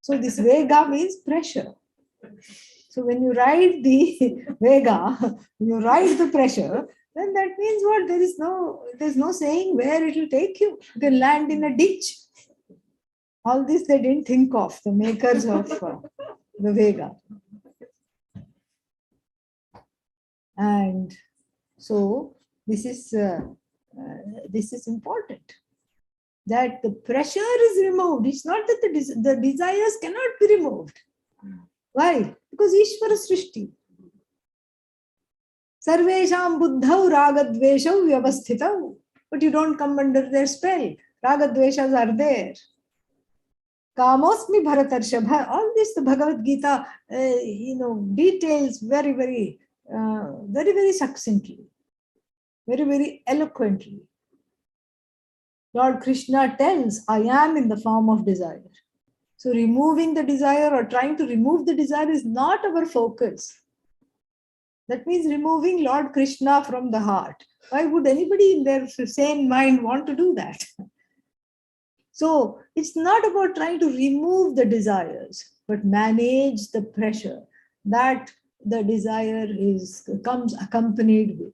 So this vega means pressure. So when you ride the vega, when you ride the pressure, then that means what? There's no saying where it will take you. You can land in a ditch. All this they didn't think of, the makers of the vega. And so this is important. That the pressure is removed. It's not that the desires cannot be removed. Why? Because Ishvara Srishti. Sarvesham buddhau ragadveshau vyavasthitau. But you don't come under their spell. Ragadveshas are there. Kamosmi bharatarshabha. All this the Bhagavad Gita, details very, very, very, very succinctly, very, very eloquently. Lord Krishna tells, I am in the form of desire. So removing the desire or trying to remove the desire is not our focus. That means removing Lord Krishna from the heart. Why would anybody in their sane mind want to do that? So it's not about trying to remove the desires, but manage the pressure that the desire comes accompanied with.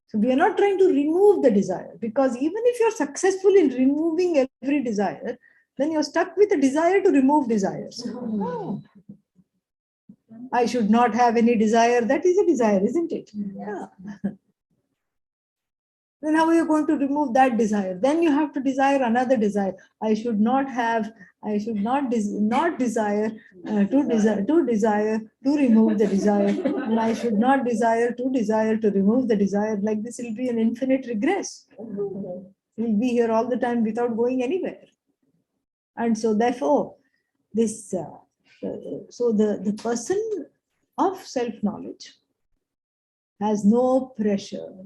So we are not trying to remove the desire, because even if you're successful in removing every desire, then you're stuck with a desire to remove desires. Oh, I should not have any desire. That is a desire, isn't it? Yeah. Then how are you going to remove that desire? Then you have to desire another desire. I should not desire to remove the desire. And I should not desire to remove the desire. Like this will be an infinite regress. We'll be here all the time without going anywhere. And so therefore, the person of self-knowledge has no pressure.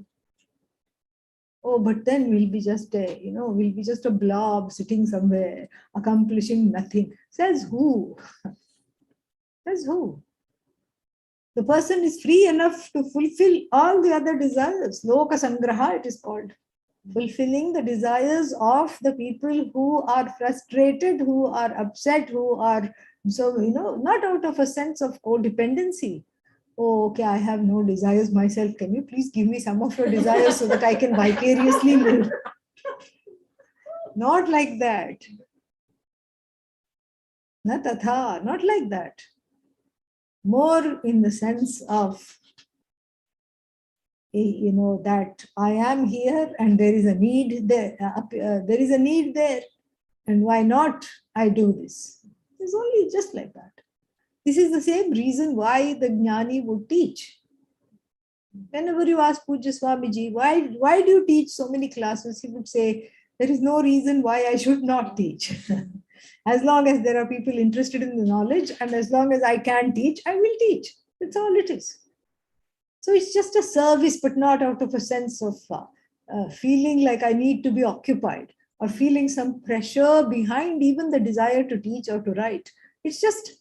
Oh, but then we'll be just a blob sitting somewhere, accomplishing nothing. Says who? Says who? The person is free enough to fulfill all the other desires. Loka Sangraha, it is called. Fulfilling the desires of the people who are frustrated, who are upset, who are, not out of a sense of codependency. Oh, okay, I have no desires myself. Can you please give me some of your desires so that I can vicariously live? Not like that. Na tatha, not like that. More in the sense of, that I am here and there is a need there. There is a need there. And why not I do this? It's only just like that. This is the same reason why the Jnani would teach. Whenever you ask Pujya Swamiji, why do you teach so many classes? He would say, there is no reason why I should not teach. As long as there are people interested in the knowledge and as long as I can teach, I will teach. That's all it is. So it's just a service, but not out of a sense of feeling like I need to be occupied or feeling some pressure behind even the desire to teach or to write. It's just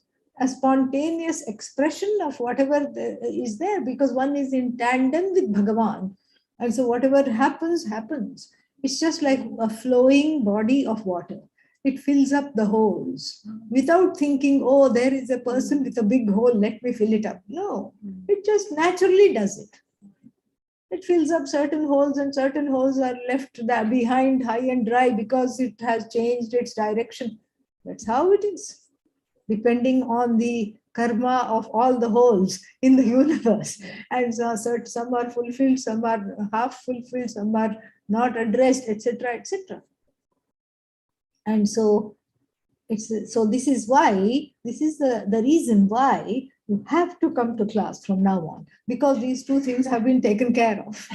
a spontaneous expression of whatever is there, because one is in tandem with Bhagavan. And so whatever happens, happens. It's just like a flowing body of water. It fills up the holes without thinking, oh, there is a person with a big hole, let me fill it up. No, it just naturally does it. It fills up certain holes and certain holes are left behind high and dry because it has changed its direction. That's how it is. Depending on the karma of all the holes in the universe. And so some are fulfilled, some are half fulfilled, some are not addressed, etc., etc. And so this is the reason why you have to come to class from now on, because these two things have been taken care of.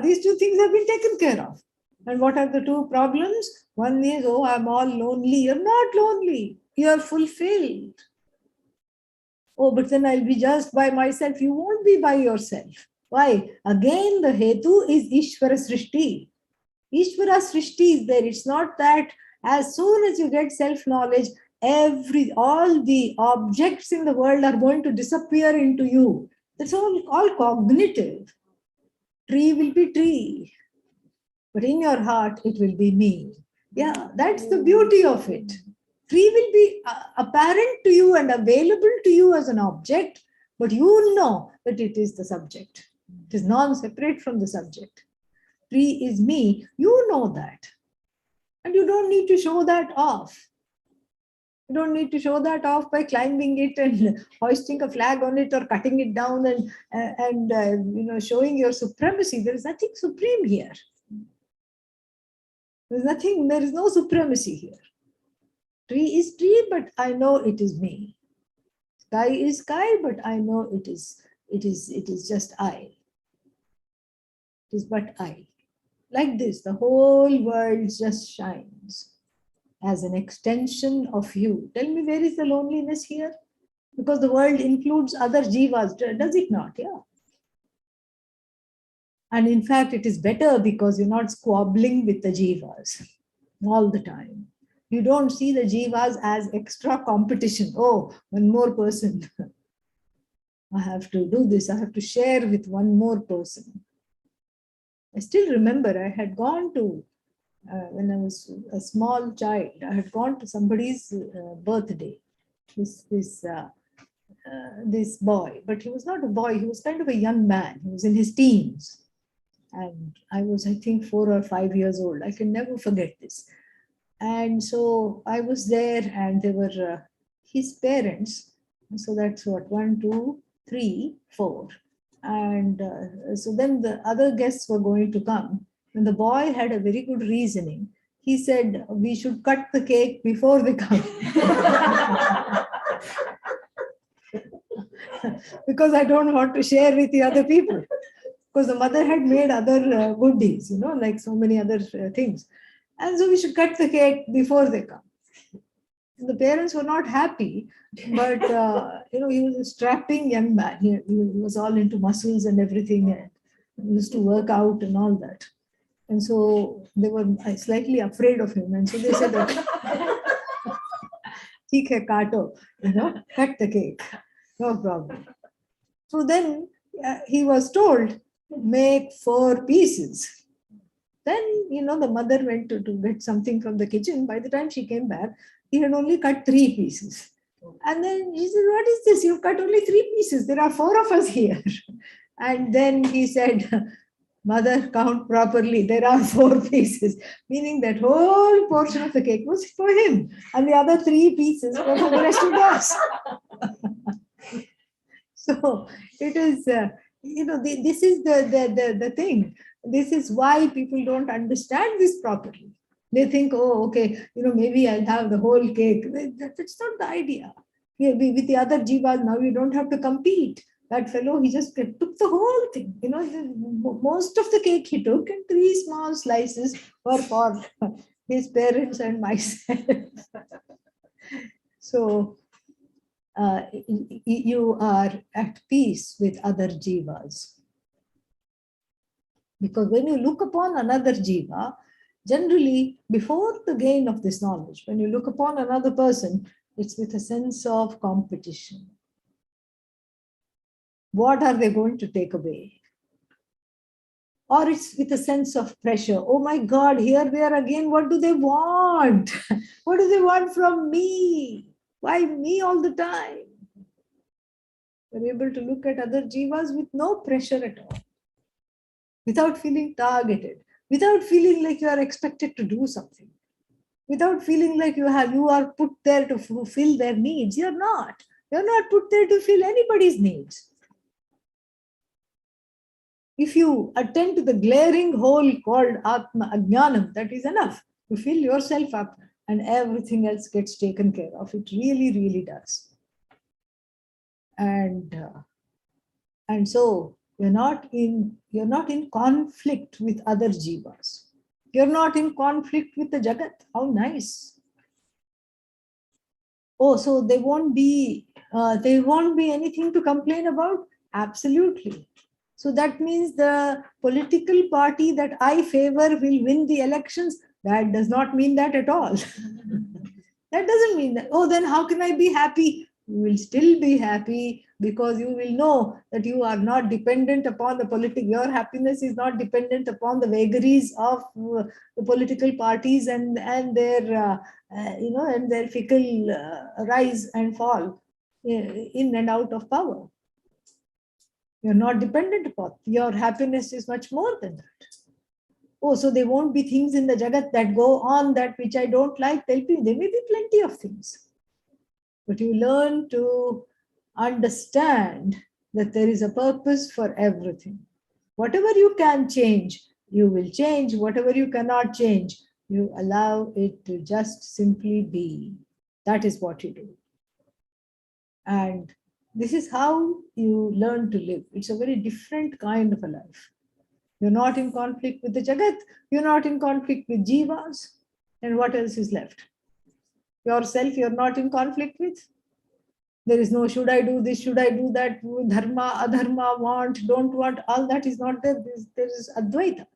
These two things have been taken care of. And what are the two problems? One is, oh, I'm all lonely. You're not lonely. You're fulfilled. Oh, but then I'll be just by myself. You won't be by yourself. Why? Again, the hetu is Ishvara Srishti. Ishvara Srishti is there. It's not that as soon as you get self-knowledge, all the objects in the world are going to disappear into you. That's all cognitive. Tree will be tree, but in your heart, it will be me. Yeah, that's the beauty of it. Tree will be apparent to you and available to you as an object, but you know that it is the subject. It is non-separate from the subject. Tree is me, you know that. And you don't need to show that off. You don't need to show that off by climbing it and hoisting a flag on it or cutting it down and showing your supremacy. There is nothing supreme here. There is no supremacy here. Tree is tree, but I know it is me. Sky is sky, but I know it is just I. It is but I. Like this, the whole world just shines as an extension of you. Tell me, where is the loneliness here? Because the world includes other jivas, does it not? Yeah. And in fact, it is better because you're not squabbling with the jivas all the time. You don't see the jivas as extra competition. Oh, one more person. I have to do this. I have to share with one more person. I still remember I had gone to, when I was a small child, I had gone to somebody's birthday. This boy, but he was not a boy. He was kind of a young man. He was in his teens. And I was, I think, 4 or 5 years old. I can never forget this. And so I was there and they were his parents. So that's what, 1, 2, 3, 4. And so then the other guests were going to come. And the boy had a very good reasoning. He said, we should cut the cake before they come. Because I don't want to share with the other people. Because the mother had made other goodies, like so many other things. And so we should cut the cake before they come. The parents were not happy, but he was a strapping young man. He was all into muscles and everything, and he used to work out and all that. And so they were slightly afraid of him. And so they said, "Theek hai, kaato, cut the cake, no problem." So then he was told, make 4 pieces. Then, the mother went to get something from the kitchen. By the time she came back, he had only cut 3 pieces. And then he said, what is this? You've cut only 3 pieces. There are 4 of us here. And then he said, Mother, count properly. There are 4 pieces, meaning that whole portion of the cake was for him, and the other 3 pieces were for the rest of us. So it is, this is the thing. This is why people don't understand this properly. They think, oh, okay, maybe I'll have the whole cake. That's not the idea. Yeah, with the other jivas, now you don't have to compete. That fellow, he just took the whole thing. Most of the cake he took, and 3 small slices were for his parents and myself. So you are at peace with other jivas. Because when you look upon another jiva, generally, before the gain of this knowledge, when you look upon another person, it's with a sense of competition. What are they going to take away? Or it's with a sense of pressure. Oh my God, here they are again. What do they want? What do they want from me? Why me all the time? You're able to look at other jivas with no pressure at all, without feeling targeted, without feeling like you are expected to do something, without feeling like you are put there to fulfill their needs. You're not. You're not put there to fill anybody's needs. If you attend to the glaring hole called Atma Ajnanam, that is enough to fill yourself up, and everything else gets taken care of. It really, really does. And so you're not in conflict with other jivas. You're not in conflict with the Jagat. How nice. Oh, so there won't be anything to complain about? Absolutely. So that means the political party that I favor will win the elections. That does not mean that at all. That doesn't mean that. Oh, then how can I be happy? You will still be happy because you will know that you are not dependent upon the political. Your happiness is not dependent upon the vagaries of the political parties and their and their fickle rise and fall in and out of power. You're not dependent upon. Your happiness is much more than that. Oh, so there won't be things in the Jagat that go on that which I don't like. There may be plenty of things. But you learn to understand that there is a purpose for everything. Whatever you can change, you will change. Whatever you cannot change, you allow it to just simply be. That is what you do. And this is how you learn to live. It's a very different kind of a life. You're not in conflict with the Jagat. You're not in conflict with jivas. And what else is left? Yourself, you're not in conflict with. There is no should I do this, should I do that, dharma, adharma, want, don't want. All that is not there. There is Advaita.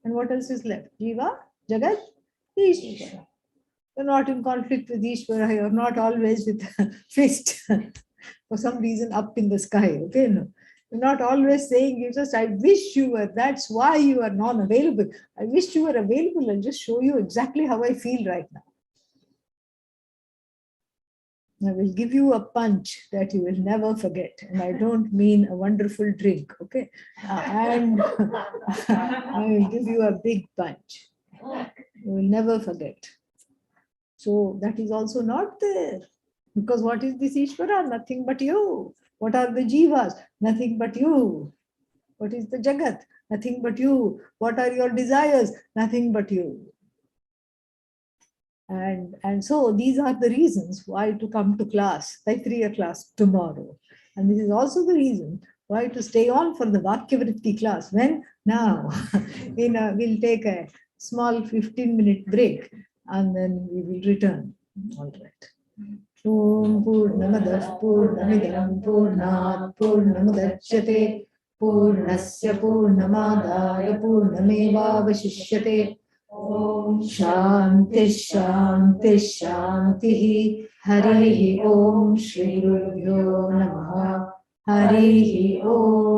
And what else is left? Jiva, Jagat, Ishvara. You're not in conflict with Ishvara. You're not always with a fist for some reason up in the sky. Okay, no. You're not always saying, you just, I wish you were, that's why you are non-available. I wish you were available and just show you exactly how I feel right now. I will give you a punch that you will never forget. And I don't mean a wonderful drink, okay? And I will give you a big punch. You will never forget. So that is also not there. Because what is this Ishvara? Nothing but you. What are the jivas? Nothing but you. What is the Jagat? Nothing but you. What are your desires? Nothing but you. And so these are the reasons why to come to class, Taittiriya class tomorrow. And this is also the reason why to stay on for the Vakyavritti class. When? Now. We'll take a small 15-minute break and then we will return. All right. Om Purnamadah Purnamidam Purnat Purnamudachyate Purnasya Purnamadaya Purnamevavashishyate. Om Shanti Shanti Shanti. Hari Om Shri Gurubhyo Namaha. Hari Om.